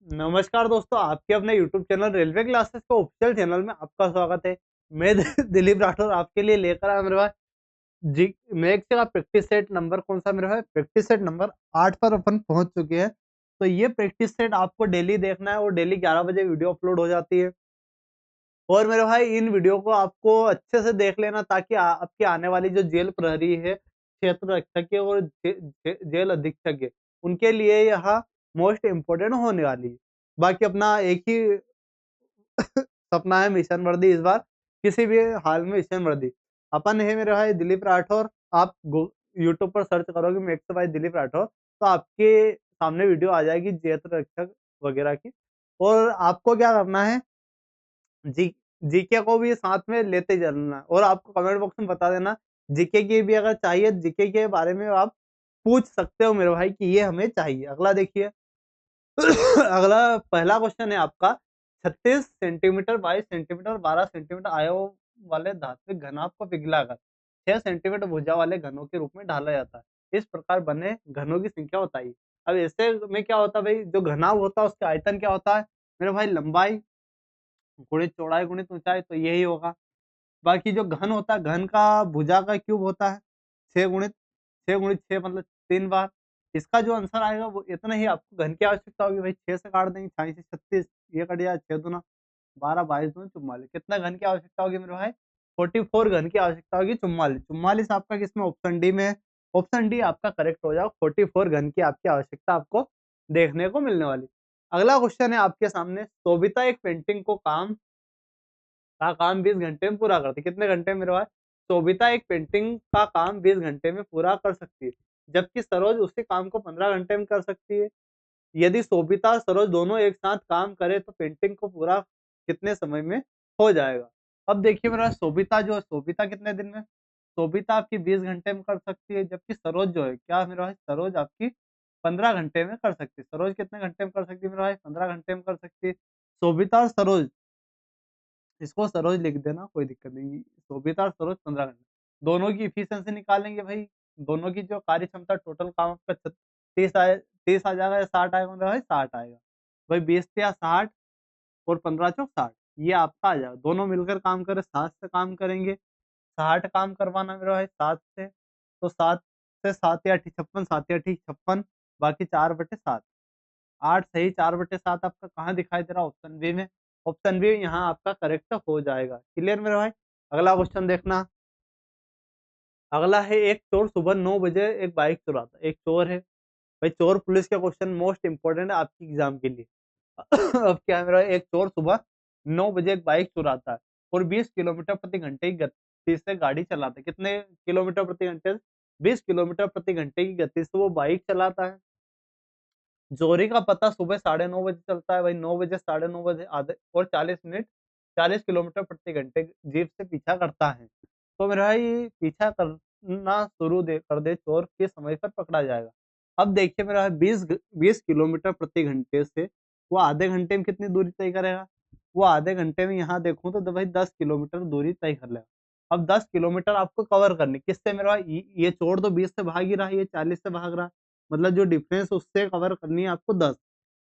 नमस्कार दोस्तों, आपके अपने यूट्यूब चैनल रेलवे क्लासेस के ऑफिशियल चैनल में आपका स्वागत है। मैं दिलीप राठौर आपके लिए लेकर आया मेरे भाई जी। मैथ्स का प्रैक्टिस सेट नंबर कौन सा मेरे भाई? प्रैक्टिस सेट नंबर 8 पर अपन पहुंच चुके हैं। तो ये प्रैक्टिस सेट आपको डेली देखना है और डेली 11 बजे वीडियो अपलोड हो जाती है। और मेरे भाई इन वीडियो को आपको अच्छे से देख लेना ताकि आपकी आने वाली जो जेल प्रहरी है, क्षेत्र रक्षक और जेल अधीक्षक है, उनके लिए यह मोस्ट इम्पोर्टेंट होने वाली है। बाकी अपना एक ही सपना है, मिशन वर्दी इस बार किसी भी हाल में मिशन वर्दी। अपन है मेरे भाई दिलीप राठौर। आप यूट्यूब पर सर्च करोगे मैथ्स बाय दिलीप राठौर तो आपके सामने वीडियो आ जाएगी क्षेत्र रक्षक वगैरह की। और आपको क्या करना है, जी जीके को भी साथ में लेते चलना है और आपको कमेंट बॉक्स में बता देना जीके की भी अगर चाहिए, जीके के बारे में आप पूछ सकते हो मेरे भाई कि ये हमें चाहिए। अगला देखिए। अगला पहला क्वेश्चन है आपका, 36 सेंटीमीटर 22 सेंटीमीटर 12 सेंटीमीटर आयु वाले धात्विक घनाभ को पिघलाकर 6 सेंटीमीटर भुजा वाले घनों के रूप में ढाला जाता है। इस प्रकार बने घनों की संख्या बताइए। अब ऐसे में क्या होता है भाई, जो घनाभ होता है उसका आयतन क्या होता है मेरे भाई? लंबाई गुणित चौड़ाई गुणित ऊंचाई, तो यही होगा। बाकी जो घन होता है, घन का भुजा का क्यूब होता है 6 गुणित 6 मतलब 3 बार। इसका जो आंसर आएगा वो इतना ही आपको घन की आवश्यकता होगी भाई। 6 से काट देंगे, 6 से 36, ये कट जाए 6 दूना 12 22 दूना 44। कितना घन की आवश्यकता होगी मेरे भाई? 44 घन की आवश्यकता होगी। 44 44 आपका किसमें? ऑप्शन डी में है। ऑप्शन डी आपका करेक्ट हो जाओ। 44 घन की आपकी आवश्यकता आपको देखने को मिलने वाली। अगला क्वेश्चन है आपके सामने, सोबिता एक पेंटिंग का काम 20 घंटे में पूरा करती है। कितने घंटे में मेरे भाई? सोबिता एक पेंटिंग का काम 20 घंटे में पूरा कर सकती है, जबकि सरोज उसी काम को 15 घंटे में कर सकती है। यदि सोबिता सरोज दोनों एक साथ काम करे तो पेंटिंग को पूरा कितने समय में हो जाएगा? अब देखिए मेरा, सोबिता जो है, सोबिता कितने दिन में? सोबिता आपकी 20 घंटे में कर सकती है, जबकि सरोज जो है क्या मेरा भाई? सरोज आपकी 15 घंटे में कर सकती है। सरोज कितने घंटे में कर सकती है मेरा भाई? 15 घंटे में कर सकती है। सोबिता और सरोज, इसको सरोज लिख देना, कोई दिक्कत नहीं। सोबिता और सरोज 15 घंटे, दोनों की इफिशिएंसी निकालेंगे भाई। दोनों की जो कार्य क्षमता, टोटल काम आपका 30 आ जाएगा या 60 आएगा मेरा भाई? 60 आएगा भाई। 20 या 60 और 15 चौक 60, ये आपका आ जाएगा। दोनों मिलकर काम करें, 7 से काम करेंगे। 60 काम करवाना मेरा भाई 7 से, तो 7 से 7 या 56, 7 या 56, बाकी 4/7। 8 सही, 4/7 आपका कहाँ दिखाई दे रहा है? ऑप्शन बी में। ऑप्शन बी यहाँ आपका करेक्ट हो जाएगा। क्लियर मेरे भाई? अगला क्वेश्चन देखना। अगला है, एक चोर सुबह 9 बजे एक बाइक चुराता है। एक चोर है भाई। चोर पुलिस का क्वेश्चन मोस्ट इंपोर्टेंट है आपकी एग्जाम के लिए। अब क्या है मेरा, एक चोर सुबह 9 बजे एक बाइक चुराता है और 20 किलोमीटर प्रति घंटे की गति से गाड़ी चलाता है। कितने किलोमीटर प्रति घंटे? 20 किलोमीटर प्रति घंटे की गति से वो बाइक चलाता है। जोरी का पता सुबह 9:30 बजे चलता है भाई। 9 बजे, 9:30 बजे, आधे और 40 मिनट, 40 किलोमीटर प्रति घंटे जीप से पीछा करता है। तो मेरा भाई पीछा करना शुरू कर दे चोर, के समय पर पकड़ा जाएगा। अब देखिए मेरा भाई, 20 किलोमीटर प्रति घंटे से वो आधे घंटे में कितनी दूरी तय करेगा? वो आधे घंटे में यहाँ देखूं तो भाई 10 किलोमीटर दूरी तय कर लेगा। अब 10 किलोमीटर आपको कवर करनी किससे मेरा भाई? ये चोर तो 20 से भाग ही रहा है, ये 40 से भाग रहा है। मतलब जो डिफरेंस उससे कवर करनी है आपको 10।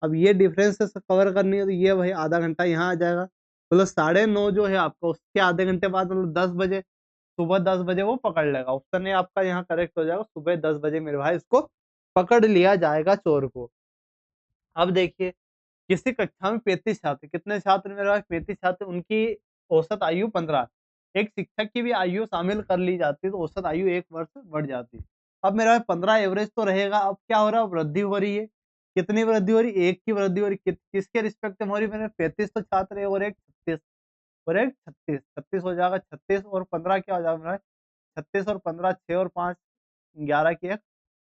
अब ये डिफरेंस से कवर करनी है तो ये वही आधा घंटा यहाँ आ जाएगा। मतलब 9:30 जो है आपका, उसके आधे घंटे बाद मतलब 10 बजे, सुबह 10 बजे वो पकड़ लेगा। ऑप्शन ए आपका यहाँ करेक्ट हो जाएगा। सुबह 10 बजे मेरे भाई इसको पकड़ लिया जाएगा चोर को। अब देखिए, किसी कक्षा में 35 छात्र, कितने छात्र मेरे भाई? 35 छात्र, उनकी औसत आयु 15। एक शिक्षक की भी आयु शामिल कर ली जाती है तो औसत आयु 1 वर्ष बढ़ जाती है। अब मेरा भाई 15 एवरेज तो रहेगा। अब क्या हो रहा है? वृद्धि हो रही है। कितनी वृद्धि हो रही है? 1 की वृद्धि हो रही है। किसके रिस्पेक्ट में हो रही है? मेरे 35 तो छात्र है और एक 36, और एक 36, 36 हो जाएगा। 36 और 15 क्या हो जाएगा मेरा? 36 और 15, 6 और 5 11 की एक,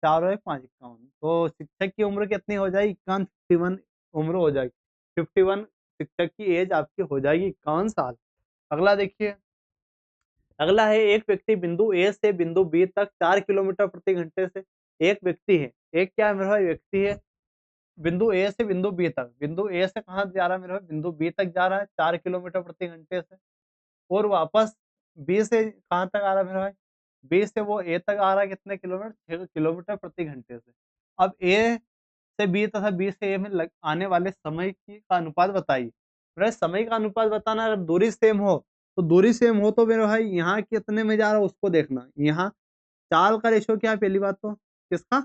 4 और 1 5, 51। तो शिक्षक की उम्र कितनी हो जाएगी? 51, 51 उम्र हो जाएगी। 51 शिक्षक की एज आपकी हो जाएगी 51 साल। अगला देखिए। अगला है, एक व्यक्ति बिंदु ए से बिंदु बी तक 4 किलोमीटर प्रति घंटे से, एक व्यक्ति है, एक क्या है मेरा भाई? व्यक्ति है। बिंदु ए से बिंदु बी तक, बिंदु ए से कहाँ जा रहा है मेरा भाई? बिंदु बी तक जा रहा है 4 किलोमीटर प्रति घंटे से। और वापस बी से कहाँ तक आ रहा है मेरा भाई? बी से वो ए तक आ रहा है कितने किलोमीटर? 6 किलोमीटर प्रति घंटे से। अब ए से बी तथा बी से ए में आने वाले समय की का अनुपात बताइए। मेरा समय का अनुपात बताना, अगर दूरी सेम हो तो दूरी सेम हो तो मेरे भाई यहाँ कितने में जा रहा है उसको देखना। यहाँ चाल का रेशियो क्या है, पहली बात तो किसका,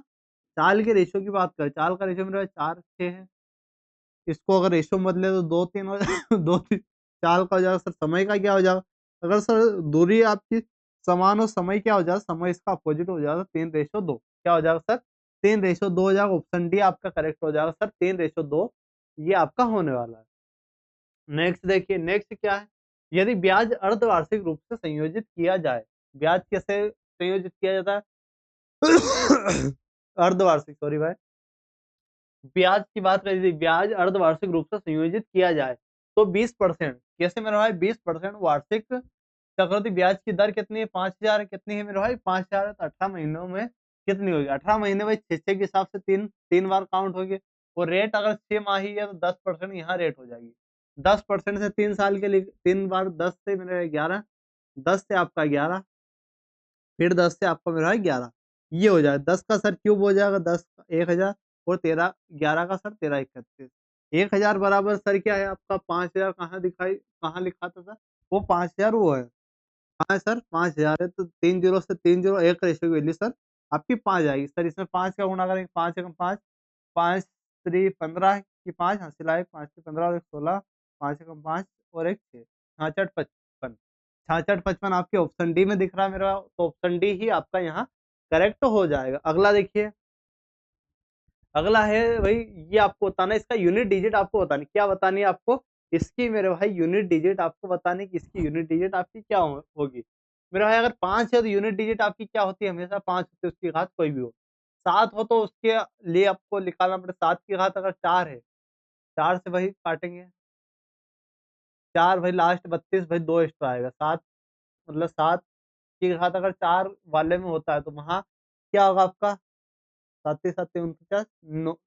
चाल के रेशियो की बात करें, चाल का रेशियो मेरे भाई 4:6 है। इसको अगर रेशियो बदले तो 2:3 हो जाएगा। 2:3 चाल का हो जाएगा। सर समय का क्या हो जाएगा, अगर सर दूरी आपकी समान हो, समय क्या हो जाएगा, समय इसका अपोजिट हो जाएगा, 3:2। क्या हो जाएगा सर, 3:2 हो जाएगा। ऑप्शन डी आपका करेक्ट हो जाएगा सर, 3:2 ये आपका होने वाला है। नेक्स्ट देखिए, नेक्स्ट क्या है, यदि ब्याज अर्धवार्षिक रूप से संयोजित किया जाए, ब्याज कैसे संयोजित किया जाता है? अर्धवार्षिक, सॉरी भाई, ब्याज की बात करें, यदि ब्याज अर्धवार्षिक रूप से संयोजित किया जाए तो 20%, कैसे मेरे भाई 20% वार्षिक चक्रवृद्धि ब्याज की दर कितनी है, 5,000 कितनी है मेरे भाई, 5,000 है, तो 18 महीनों में कितनी होगी, 18 महीने भाई 6 के हिसाब से तीन तीन बार काउंट होगी। और रेट अगर 6 माही है तो 10% यहाँ रेट हो जाएगी। 10% से 3 साल के लिए 3 बार 10 से मेरे 11, 10 से आपका 11, फिर 10 से आपका मेरा है 11, ये हो जाएगा। 10 का सर क्यूब हो जाएगा, 10 का 1,000, और 13 11 का सर 13 31, 1,000 बराबर सर क्या है आपका 5,000, कहाँ लिखा था सर, वो 5,000 वो है। हाँ सर 5,000 है, तो 3 जीरो से 3 जीरो एक रेशियो की वैल्यू सर आपकी 5 आएगी। सर इसमें 5 का गुणा करेंगे, 5 एकम 5, 5 3 15 की 5 हासिल आए, 5 से 15 और 1 16, 5 एकम 5 और 1 6, 66 55, 66 55 आपके ऑप्शन डी में दिख रहा है मेरा, तो ऑप्शन डी ही आपका यहाँ करेक्ट हो जाएगा। अगला देखिए, अगला है भाई, ये आपको बताना है, इसका यूनिट डिजिट आपको बतानी, क्या बतानी है आपको, इसकी मेरे भाई यूनिट डिजिट आपको बतानी कि इसकी यूनिट डिजिट आपकी क्या होगी। मेरे भाई अगर 5 है तो यूनिट डिजिट आपकी क्या होती है, हमेशा 5 होती है, उसकी घात कोई भी हो। 7 हो तो उसके लिए आपको निकालना पड़े, 7 की घात अगर 4 है, 4 से वही काटेंगे, 4 भाई लास्ट 32, भाई 2 एक्स्ट्रा आएगा, 7 मतलब 7 की घात अगर 4 वाले में होता है तो वहाँ क्या होगा आपका, 7 7 49,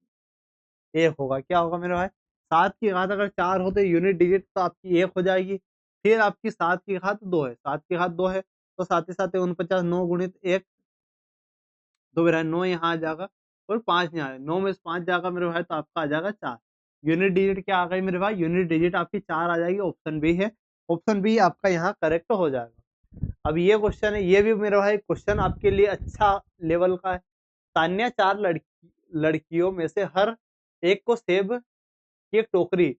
1 होगा। क्या होगा मेरे भाई, 7 की घात अगर 4 हो तो यूनिट डिजिट तो आपकी 1 हो जाएगी। फिर आपकी 7 की घात 2 है, 7 की घात 2 है तो 7 7 49, 9 गुणित 1, तो मेरा 9 यहाँ आ जाएगा और 5 यहाँ, 9 में से 5 जाएगा मेरे भाई तो आपका आ जाएगा 4। यूनिट डिजिट क्या आ गई मेरे भाई, यूनिट डिजिट आपकी 4 आ जाएगी, ऑप्शन बी है, ऑप्शन बी आपका यहाँ करेक्ट हो जाएगा। अब ये क्वेश्चन है, ये भी मेरे भाई क्वेश्चन आपके लिए अच्छा लेवल का है। तान्या 4 लड़कियों में से हर एक को सेब की एक टोकरी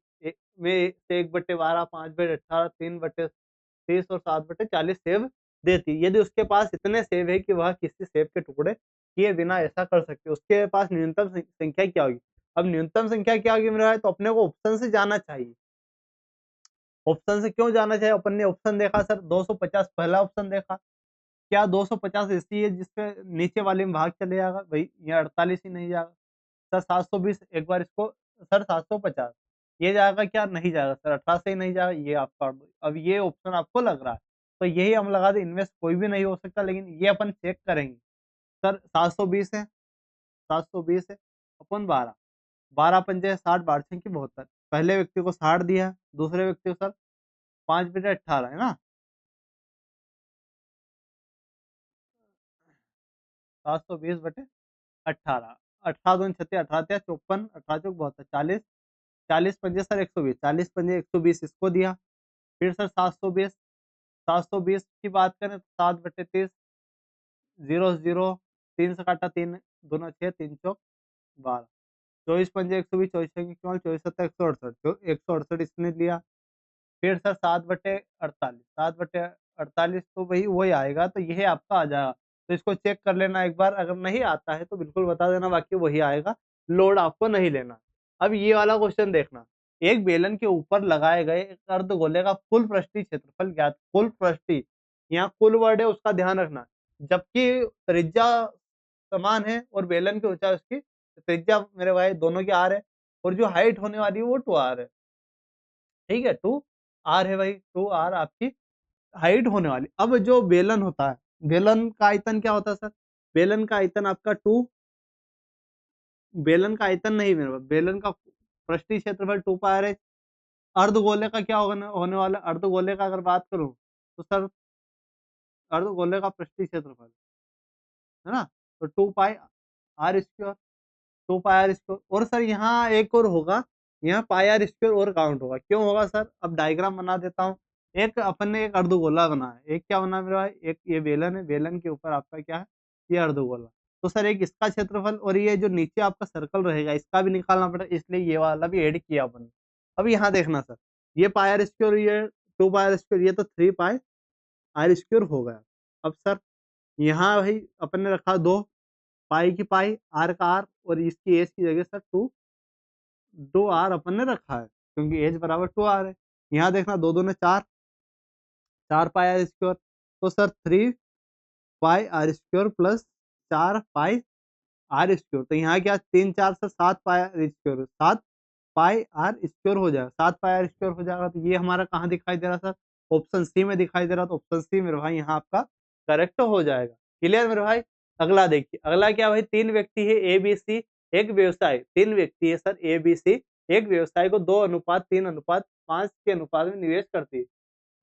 में से 1/12, 5/18, 3/30 और 7/40 सेब देती। यदि उसके पास इतने सेब है कि वह किसी सेब के टुकड़े किए बिना ऐसा कर सकती है, उसके पास न्यूनतम संख्या क्या होगी। अब न्यूनतम संख्या क्या होगी मेरा, तो अपने को ऑप्शन से जाना चाहिए। ऑप्शन से क्यों जाना चाहिए, अपन ने ऑप्शन देखा सर 250 पहला ऑप्शन देखा, क्या 250 ऐसी है जिसके नीचे वाले में भाग चले जाएगा भाई, ये 48 ही नहीं जाएगा। सर 720, एक बार इसको, सर 750 ये जाएगा क्या, नहीं जाएगा सर, 18 से ही नहीं जाएगा, ये आप काट दो। अब ये ऑप्शन आपको लग रहा है तो यही हम लगा दे, इनमें से कोई भी नहीं हो सकता, लेकिन ये अपन चेक करेंगे। सर 720 है, 720 है अपन 12, 12 पंजे 60, 12 छंकी 72, पहले व्यक्ति को 60 दिया, दूसरे व्यक्ति को सर 5/18 है ना, 720/18, 18 दूनी 36, 18 54, 18 चौक 72, 40, 40 पंजे सर 120, 40 पंजे 120 इसको दिया। फिर सर 720, 720 की बात करें तो 7/30, 0 3 से काटा 3 दूना 6, 3 चौक 12, 24 पंजे 120, 24 छंगे 44, 24 सत्ता 168, जो 168 इसने लिया। फिर सर 7/48, 7/48 तो वही वही आएगा, तो यही आपका आ जाएगा। तो इसको चेक कर लेना एक बार, अगर नहीं आता है तो बिल्कुल बता देना, बाकी वही आएगा, लोड आपको नहीं लेना। अब ये वाला क्वेश्चन देखना, एक बेलन के ऊपर लगाए गए एक अर्धगोले का कुल पृष्ठीय क्षेत्रफल ज्ञात, कुल पृष्ठीय, यहाँ कुल वर्ड है उसका ध्यान रखना, जबकि त्रिज्या समान है और बेलन की ऊंचाई उसकी त्रिज्या मेरे भाई दोनों की आर है, और जो हाइट होने वाली है वो 2r है। ठीक है, 2r है भाई, 2r आपकी हाइट होने वाली। अब जो बेलन होता है, बेलन का आयतन क्या होता है सर, बेलन का आयतन आपका 2, बेलन का आयतन नहीं मेरे पास, बेलन का पृष्ठीय क्षेत्रफल 2πr है। अर्धगोले का क्या होने वाला, अर्धगोले का अगर बात करूं तो सर अर्धगोले का पृष्ठीय क्षेत्रफल है ना, तो 2πr², 2 पाई आर स्क्वायर। और सर यहाँ एक और होगा, यहाँ पाई आर स्क्वायर और काउंट होगा। क्यों होगा सर? अब डायग्राम बना देता हूँ। एक अपन ने एक अर्धगोला बनाया है, एक क्या बना मेरा भाई, एक ये बेलन है, बेलन के ऊपर आपका क्या है, ये अर्धगोला। तो सर एक इसका क्षेत्रफल और ये जो नीचे आपका सर्कल रहेगा इसका भी निकालना पड़ेगा, इसलिए ये वाला भी ऐड किया अपन ने। अब यहाँ देखना सर, ये पाई आर स्क्वायर, ये 2 पाई आर स्क्वायर, ये तो 3 पाई आर स्क्वायर हो गया। अब सर यहाँ भाई अपन ने रखा 2 पाई की पाई, आर का आर, और इसकी एज की जगह सर 2 आर अपन ने रखा है, क्योंकि एज बराबर 2 आर है। यहाँ देखना 2 दूने 4, 4 पाई आर स्क्वायर, तो sir 3 pi R square plus 4 pi R square. तो यहाँ क्या, 3 4 से 7 pi R square, 7 pi R square हो जाएगा, 7 पाई आर स्क्वायर हो जाएगा। तो ये हमारा कहाँ दिखाई दे रहा सर? ऑप्शन सी में दिखाई दे रहा। तो ऑप्शन सी मेरे भाई यहाँ आपका करेक्ट हो जाएगा। क्लियर मेरे भाई? अगला देखिए, अगला क्या भाई, 3 व्यक्ति है ए बी सी, एक व्यवसाय, 3 व्यक्ति है सर ए बी सी, एक व्यवसाय को 2:3:5 के अनुपात में निवेश करती है।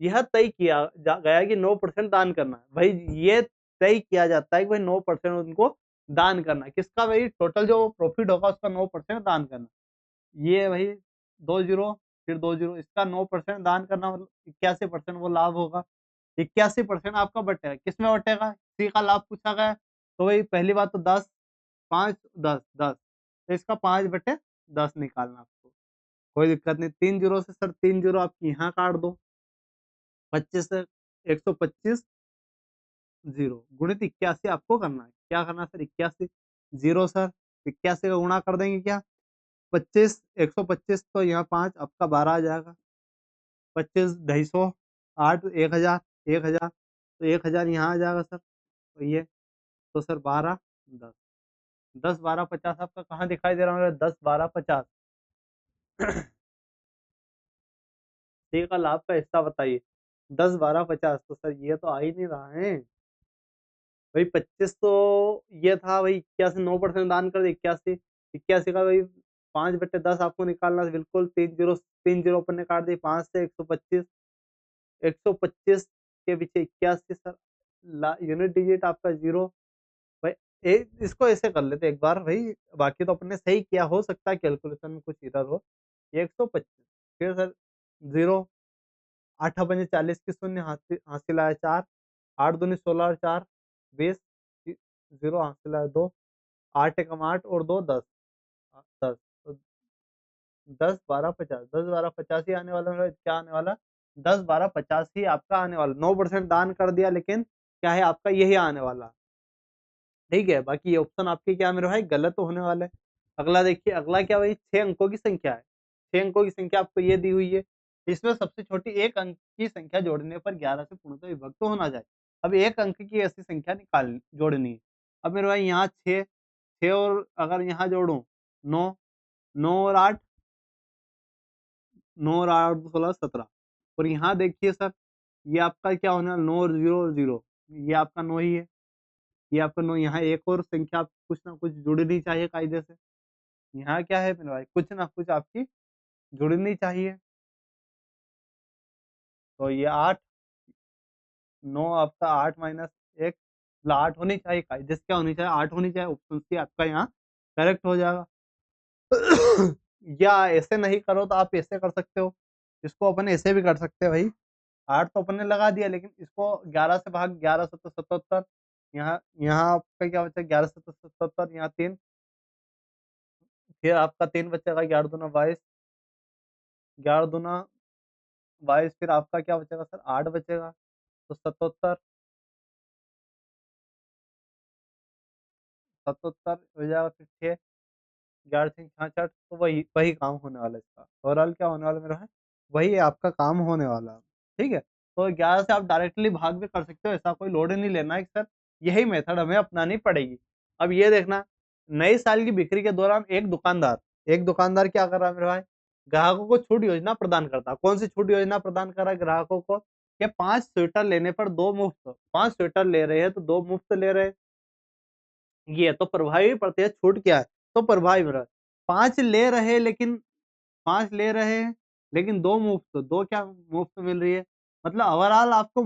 यह तय किया गया कि 9% दान करना है। भाई ये तय किया जाता है कि भाई 9% उनको दान करना है। किसका भाई? टोटल जो प्रॉफिट होगा उसका 9% दान करना। ये भाई 2 जीरो, फिर 2 जीरो, इसका 9% दान करना, मतलब 81% वो लाभ होगा। 81% आपका बटेगा, किसमें बटेगा? सी का लाभ पूछा गया है। तो भाई पहली बात तो 10, 5, 10, 10, तो इसका 5/10 निकालना आपको, कोई दिक्कत नहीं। 3 जीरो से सर 3 जीरो आप यहाँ काट दो, 25 से 125 जीरो गुणित 81 आपको करना है। क्या करना है सर? 81 जीरो सर 81 का गुणा कर देंगे क्या, 25 125, तो यहाँ 5 आपका 12 आ जाएगा, 25 250, 8 1000, 1000, तो 1000 यहाँ आ जाएगा सर। तो ये, तो सर 12 10, 10 12 50 आपका कहाँ दिखाई दे रहा है? 10 12 50। सी का लाभ का हिस्सा बताइए। 10 12 50, तो सर ये तो आ ही नहीं रहा है भाई। 25 तो ये था भाई, 81 9% दान कर दे, 81, 81 का भाई 5/10 आपको निकालना है बिल्कुल। 3 जीरो, 3 जीरो अपन ने काट दी, 5 से 125, 125 के पीछे 81 सर, यूनिट डिजिट आपका जीरो। भाई इसको ऐसे कर लेते एक बार भाई, बाकी तो अपन ने सही किया, हो सकता है कैलकुलेशन में कुछ इधर हो। ये 125, फिर सर जीरो, 8 पंजे 40 की शून्य, हासिल आया 4, 8 दूनी 16 और 4 20, जीरो हासिल आया 2, 8 एकम 8 और 2 10, 10, तो 10 12 50, 10 12 50 ही आने वाला है। क्या आने वाला? 10 12 50 ही आपका आने वाला। 9% दान कर दिया, लेकिन क्या है आपका, यही आने वाला। ठीक है, बाकी ये ऑप्शन आपके क्या मेरे भाई गलत तो होने वाले। अगला देखिए, अगला क्या भाई, 6 अंकों की संख्या है। 6 अंकों की संख्या आपको ये दी हुई है, इसमें सबसे छोटी एक अंक की संख्या जोड़ने पर 11 से पूर्णतः विभक्त होना चाहिए। अब एक अंक की ऐसी संख्या निकाल जोड़नी है। अब मेरे भाई यहाँ 6, 6 और अगर यहाँ जोड़ूं 9, 9 और 8, 9 और 8 16 17, और यहाँ देखिए सर, ये आपका क्या होने वाला, 9 और 0 और 0, ये आपका 9 ही है, ये आपका 9। यहाँ एक और संख्या आप कुछ ना कुछ जुड़नी चाहिए कायदे से। यहाँ क्या है मेरे भाई, कुछ ना कुछ आपकी जुड़नी चाहिए। तो ये 8, 9 आपका 8 माइनस 1, 8 होनी चाहिए, कायदे से क्या होनी चाहिए, 8 होनी चाहिए। ऑप्शन सी आपका यहाँ करेक्ट हो जाएगा। या ऐसे नहीं करो तो आप ऐसे कर सकते हो, इसको अपन ऐसे भी कर सकते हैं भाई। 8 तो अपन ने लगा दिया, लेकिन इसको 11 से भाग, 11 7 77, यहाँ यहाँ आपका क्या बचा, 11 7 77, यहाँ 3, फिर आपका 3 बचेगा, 11 दूना 22, 11 दूना 22, फिर आपका क्या बचेगा सर, 8 बचेगा, तो 77, 77 हो जाएगा, फिर 6, 11 6 66, तो वही वही काम होने वाला है इसका। ओवरऑल क्या होने वाला मेरा है, वही आपका काम होने वाला है। ठीक है, तो 11 से आप डायरेक्टली भाग भी कर सकते हो, ऐसा कोई लोड नहीं लेना है कि सर यही मेथड हमें अपनानी पड़ेगी। अब ये देखना, नए साल की बिक्री के दौरान एक दुकानदार क्या कर रहा है मेरे भाई, ग्राहकों को छूट योजना प्रदान करता है। कौन सी छूट योजना प्रदान कर रहा है ग्राहकों को, कि 5 स्वेटर लेने पर 2 मुफ्त, 5 स्वेटर ले रहे हैं तो 2 मुफ्त ले रहे हैं। ये तो प्रभावी प्रत्यक्ष छूट क्या है, तो प्रभावी मेरा 5 ले रहे हैं, लेकिन 5 ले रहे हैं, लेकिन 2 मुफ्त, 2 क्या मुफ्त मिल रही है, मतलब ओवरऑल आपको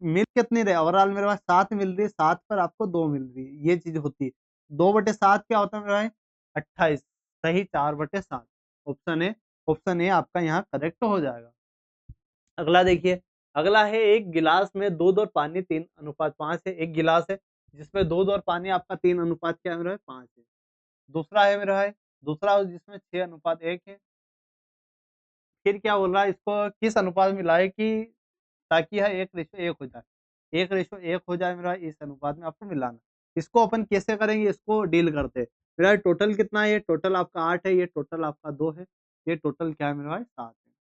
मिल कितनी रहे, ओवरऑल मेरे पास 7 मिल रही है, 7 पर आपको 2 मिल रही है, ये चीज होती है। 2/7 क्या होता है मेरे भाई, 28, सही 4/7। ऑप्शन ए आपका यहाँ करेक्ट हो जाएगा। अगला देखिए, अगला है एक गिलास में दूध और पानी 3:5 है। एक गिलास है जिसमें दूध और पानी आपका 3 अनुपात क्या है मेरा 5 है। दूसरा है मेरा है दूसरा जिसमें 6:1 है। फिर क्या बोल रहा है, इसको किस अनुपात में मिलाए कि ताकि यह 1:1 हो जाए। 1:1 हो जाए मेरा, इस अनुपात में आपको मिलाना। इसको अपन कैसे करेंगे, इसको डील करते हैं। मेरा टोटल कितना है, ये टोटल आपका 8 है, ये टोटल आपका 2 है, ये टोटल क्या है मेरा भाई 7 है।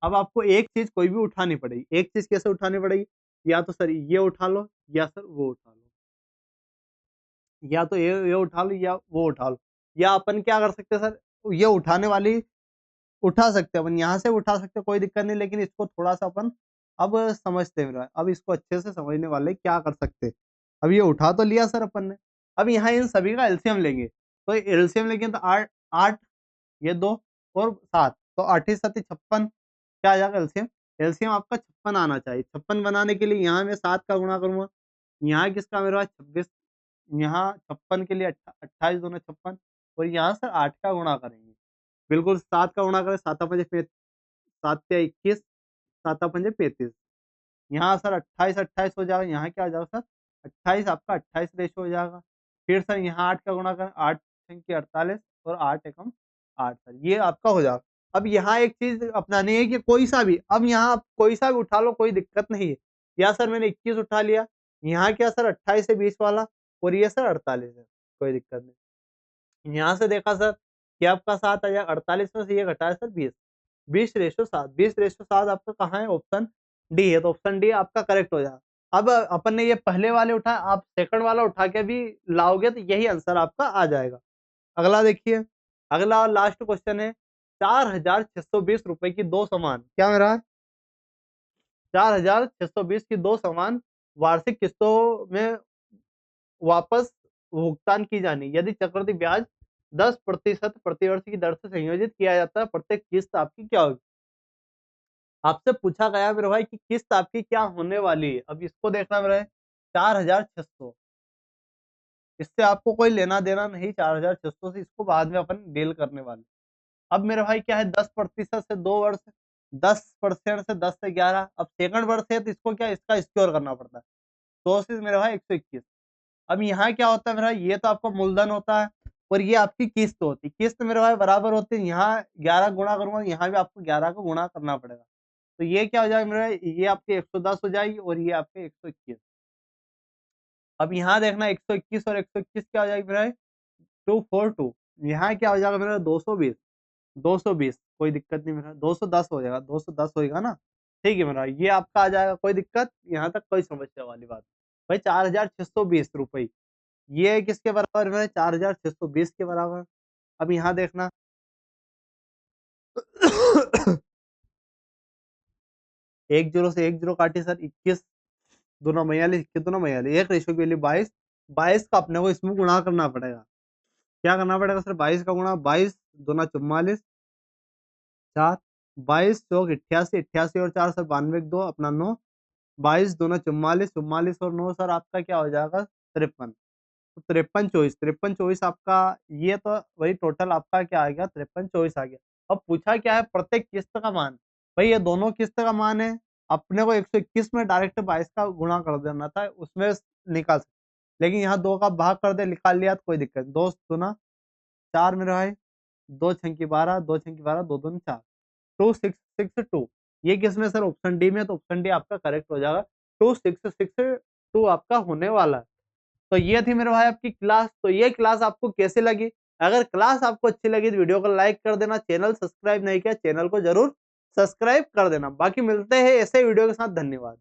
अब आपको एक चीज कोई भी उठानी पड़ेगी। एक चीज कैसे उठानी पड़ेगी, या तो सर ये उठा लो या सर वो उठा लो, या तो ये उठा लो या वो उठा लो। या अपन क्या कर सकते हैं सर, ये उठाने वाली उठा सकते हैं अपन, यहाँ से उठा सकते हैं, कोई दिक्कत नहीं। लेकिन इसको थोड़ा सा अपन अब समझते हैं मेरा, अब इसको अच्छे से समझने वाले क्या कर सकते हैं। अब ये उठा तो लिया सर अपन ने, अब यहाँ इन सभी का एलसीएम लेंगे। तो एलसीएम लेंगे तो 8 8, ये 2 और 7, तो 8 7 56 क्या आ जाएगा एलसीएम। एलसीएम आपका 56 आना चाहिए। 56 बनाने के लिए यहाँ मैं 7 का गुणा करूंगा, यहाँ किसका मेरे पास 26, यहाँ 56 के लिए 28 दूना 56, और यहाँ से 8 का गुणा करेंगे। बिल्कुल 7 का गुणा करें, 7 5 7 या 21, 7 5 35। यहाँ सर 28 28 हो जाएगा, यहाँ क्या हो जाएगा सर 28, आपका 28 रेशो हो जाएगा। फिर सर यहाँ 8 का गुणा करें, 8 की 48 और 8 एकम 8 सर, ये आपका हो जाएगा। अब यहाँ एक चीज अपनानी है कि कोई सा भी, अब यहाँ आप कोई सा भी उठा लो, कोई दिक्कत नहीं है। या सर मैंने 21 उठा लिया, यहाँ क्या सर 28 से 20 वाला, और ये सर 48 है, कोई दिक्कत नहीं। यहाँ से देखा सर कि आपका 7 आ जाएगा, 48 में से ये घटाया सर 20, 20:7, 20:7 आपका कहाँ है, ऑप्शन डी है। तो ऑप्शन डी आपका करेक्ट हो जाएगा। अब अपन ने ये पहले वाले उठाए, आप सेकंड वाला उठा के भी लाओगे तो यही आंसर आपका आ जाएगा। अगला देखिए, अगला और लास्ट क्वेश्चन है, 4,620 रुपए की दो समान, क्या मेरा 4,620 की दो समान वार्षिक किस्तों में वापस भुगतान की जानी, यदि चक्रवृद्धि ब्याज 10% प्रतिवर्ष की दर से संयोजित किया जाता है, प्रत्येक किस्त आपकी क्या होगी। आपसे पूछा गया मेरे भाई कि किस्त आपकी क्या होने वाली है। अब इसको देखना मेरा है, 4,600, इससे आपको कोई लेना देना नहीं, 4,600 से इसको बाद में अपन डील करने वाले। अब मेरे भाई क्या है, 10% से 2 वर्ष, 10% से 10 से 11, अब सेकंड वर्ष है तो इसको क्या इसका स्क्योर करना पड़ता है। 100 से मेरे भाई 121। अब यहाँ क्या होता है मेरा, ये तो आपका मूलधन होता है और ये आपकी किस्त होती है। किस्त मेरे भाई बराबर होती है, यहाँ 11 गुणा करूंगा, यहाँ भी आपको 11 का गुणा करना पड़ेगा। तो ये क्या हो जाएगा मेरा, ये आपके 110 हो जाएगी और ये आपके 121। अब यहाँ देखना 121 और 121 क्या हो जाएगी मेरा 242। यहाँ क्या हो जाएगा मेरा 220, 220 कोई दिक्कत नहीं मेरा, 210 हो जाएगा, 210 होएगा ना। ठीक है मेरा, ये आपका आ जाएगा, कोई दिक्कत यहाँ तक, कोई समस्या वाली बात भाई। 4,620 रुपये ये किसके बराबर है, 4,620 के बराबर। अब यहाँ देखना 1 0 से 1 0 काटे सर, 21 दोनों 42, 21 दोनों 42, एक रेशो के लिए 22, 22 का अपने को इसमें गुणा करना पड़ेगा। क्या करना पड़ेगा सर, 22 का गुणा, 22 दूना 44, 4, 22 चौक 88, 88 और 4 सर 92, 2 अपना 9, 22 दूना 44, 44 और 9 सर आपका क्या हो जाएगा 53। तो 53 24, 53 24 आपका, ये तो वही टोटल आपका क्या आ गया 53 24 आ गया। अब पूछा क्या है, प्रत्येक किस्त का मान, भाई ये दोनों किस्त का मान है, अपने को 121 में डायरेक्ट 22 का गुणा कर देना था, उसमें निकाल सकते। लेकिन यहाँ 2 का भाग कर दे, निकाल लिया तो कोई दिक्कत नहीं। 2 दूना 4 में रहा है, 2 छंकी 12, 2 छंकी 12, 2 दूनी 4, 2 6 6 2, ये किसमें सर, ऑप्शन डी में। तो ऑप्शन डी आपका करेक्ट हो जाएगा, 2 6 6 2 आपका होने वाला है। तो ये थी मेरे भाई आपकी क्लास। तो ये क्लास आपको कैसे लगी, अगर क्लास आपको अच्छी लगी तो वीडियो को लाइक कर देना, चैनल सब्सक्राइब नहीं किया चैनल को जरूर सब्सक्राइब कर देना। बाकी मिलते हैं ऐसे वीडियो के साथ, धन्यवाद।